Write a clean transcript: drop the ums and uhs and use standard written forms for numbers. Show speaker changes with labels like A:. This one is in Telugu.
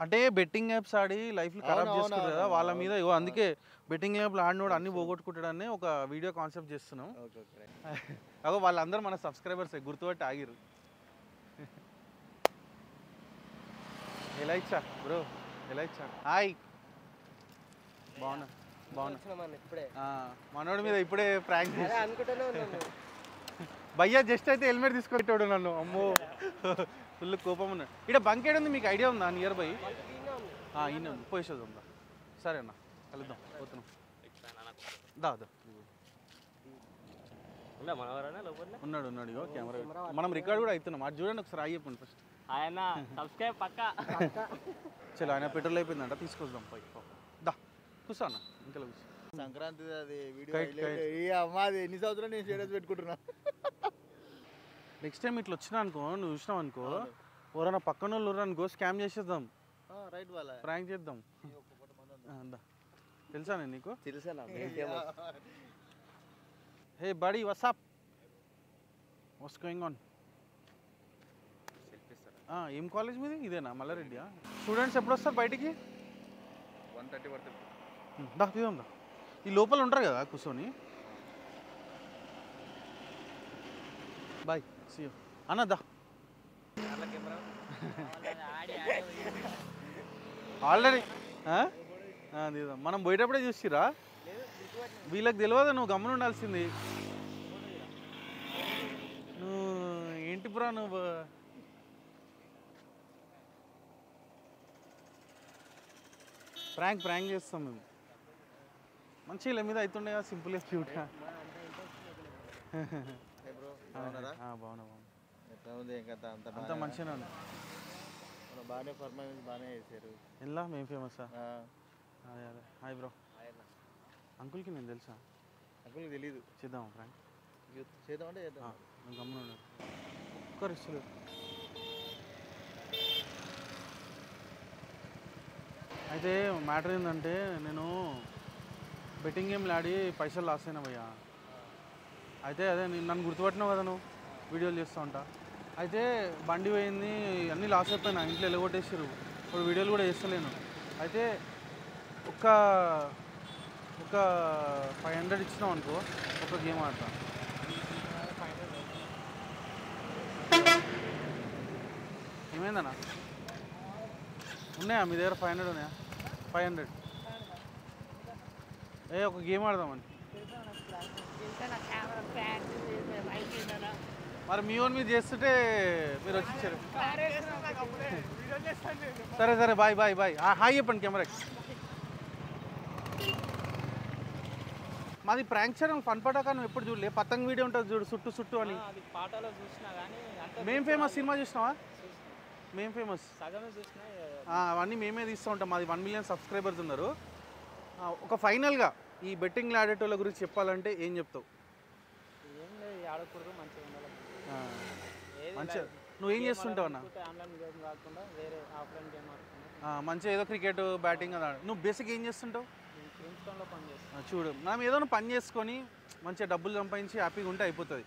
A: అంటే బెట్టింగ్ యాప్స్ ఆడి లైఫ్లో ఖరాబ్ చేసుకుంటారు కదా వాళ్ళ మీద అందుకే బెట్టింగ్ యాప్లు ఆడినోడు అన్ని పోగొట్టుకుంటాడని ఒక వీడియో కాన్సెప్ట్ చేస్తున్నాం. అగో వాళ్ళందరూ మన సబ్స్క్రైబర్స్ గుర్తుపట్టి ఆగిరు. ఎలా ఇచ్చా బ్రో, ఎలా ఇచ్చా? హాయ్, బాగున్నా మనోడి మీద ఇప్పుడే ప్రాంక్ భయ్యా జస్ట్ అయితే హెల్మెట్ తీసుకొచ్చాడు నన్ను. అమ్మో ఫుల్ కోపం ఉన్నాడు. ఇక్కడ బంక్ ఏడుంది మీకు ఐడియా ఉందా? నియర్ బై ఈయన ఉంది, పోయేసేది ఉందా? సరే అన్న కలుద్దాం, పోతున్నాం. దాదా ఉన్నాడు ఉన్నాడు ఇగో కెమెరా. మనం రికార్డ్ కూడా అవుతున్నాం. అది చూడండి ఒకసారి ఆగి చెప్పండి ఫస్ట్. చలో ఆయన పెట్రోల్ అయిపోయిందంట, తీసుకొద్దాం పై. దా కూర్చో అన్న, ఇంకా కూర్చో.
B: సంక్రాంతి అది వీడియో అమ్మాది ఎన్ని సంవత్సరాలు నేను స్టేటస్ పెట్టుకుంటున్నా.
A: నెక్స్ట్ టైం ఇట్లా వచ్చినా అనుకో, నువ్వు చూసినావు అనుకో, ఎవరైనా పక్కన వాళ్ళు అనుకో స్కామ్ చేసేద్దాం,
B: రైట్ వాళ్ళ
A: ప్రాంక్ చేద్దాం. తెలుసా నేను నీకు?
B: తెలుసా?
A: Hey buddy what's up, what's going on? ఏం కాలేజ్ మీది? ఇదేనా మల్లారెడ్డియా? స్టూడెంట్స్ ఎప్పుడు వస్తారు బయటికి?
B: 1:30 పడుతుంది.
A: దా తీద్దాం దా. ఈ లోపల ఉంటారు కదా కూర్చొని. బాయ్, సీ యూ అన్న. దా ఆల్రెడీ తీద్దాం. మనం పోయేటప్పుడే చూసిరా, వీళ్ళకి తెలియదు నువ్వు గమ్మున ఉండాల్సింది. నువ్వు ఏంటి బ్రా నువ్వు? ప్రాంక్ చేస్తాం మేము. మంచిగా ఇలా మీద అవుతుండే కదా, సింపుల్గా క్యూట్గా. బాగున్నా అంతా మంచిగా ఉంది.
B: బాగానే పర్ఫార్మెన్స్ బాగానే చేశారు.
A: ఎలా మేము ఫేమస్? అదే అదే. Hi bro. అంకుల్కి నేను తెలుసా?
B: అంకుల్కి తెలీదు.
A: చేద్దామా ప్రాంక్?
B: చేద్దామంటే చేద్దాం.
A: గమ్మున ఒక్కరు ఇస్తలేదు. అయితే మ్యాటర్ ఏంటంటే, నేను బెట్టింగ్ గేమ్లు ఆడి పైసలు లాస్ అయినా భయ్యా. అయితే అదే నన్ను గుర్తుపట్టినావు కదా, నువ్వు వీడియోలు చేస్తూ ఉంటా. అయితే బండి పోయింది, అన్నీ లాస్ అయిపోయినా, ఇంట్లో ఎలగొట్టేసారు. ఇప్పుడు వీడియోలు కూడా చేస్తలేను. అయితే ఒక 500 ఇచ్చినావు అనుకో, ఒక గేమ్ ఆడతా. ఏమైందన్నా? ఉన్నాయా మీ దగ్గర? 500 ఉన్నాయా? 500 ఒక గేమ్ ఆడదామని. మరి మీ ఓన్ మీద చేస్తుంటే మీరు వచ్చి ఇచ్చారు. సరే సరే, బాయ్ బాయ్ బాయ్. హాయ్ చెప్పండి కెమెరాకి. మాది ప్రాంక్ ఛానల్ ఫన్ పటాకా. నువ్వు ఎప్పుడు చూడలే? పతంగ్ వీడియో ఉంటుంది చూడు, చుట్టూ చుట్టూ అని. మేం ఫేమస్ సినిమా చూసినావా? మేం ఫేమస్ అవన్నీ మేమే తీస్తూ ఉంటాం. మాది 1 మిలియన్ సబ్స్క్రైబర్స్ ఉన్నారు. ఒక ఫైనల్గా ఈ బెట్టింగ్ ఆడేటోళ్ళ గురించి చెప్పాలంటే ఏం చెప్తావు? మంచిగా నువ్వేం చేస్తుంటావు అన్న? మంచిగా ఏదో క్రికెట్ బ్యాటింగ్ అలా. నువ్వు బేసిక్ ఏం చేస్తుంటావు? చూడు, మనం ఏదో పని చేసుకొని మంచిగా డబ్బులు సంపాదించి హ్యాపీగా ఉంటే అయిపోతుంది.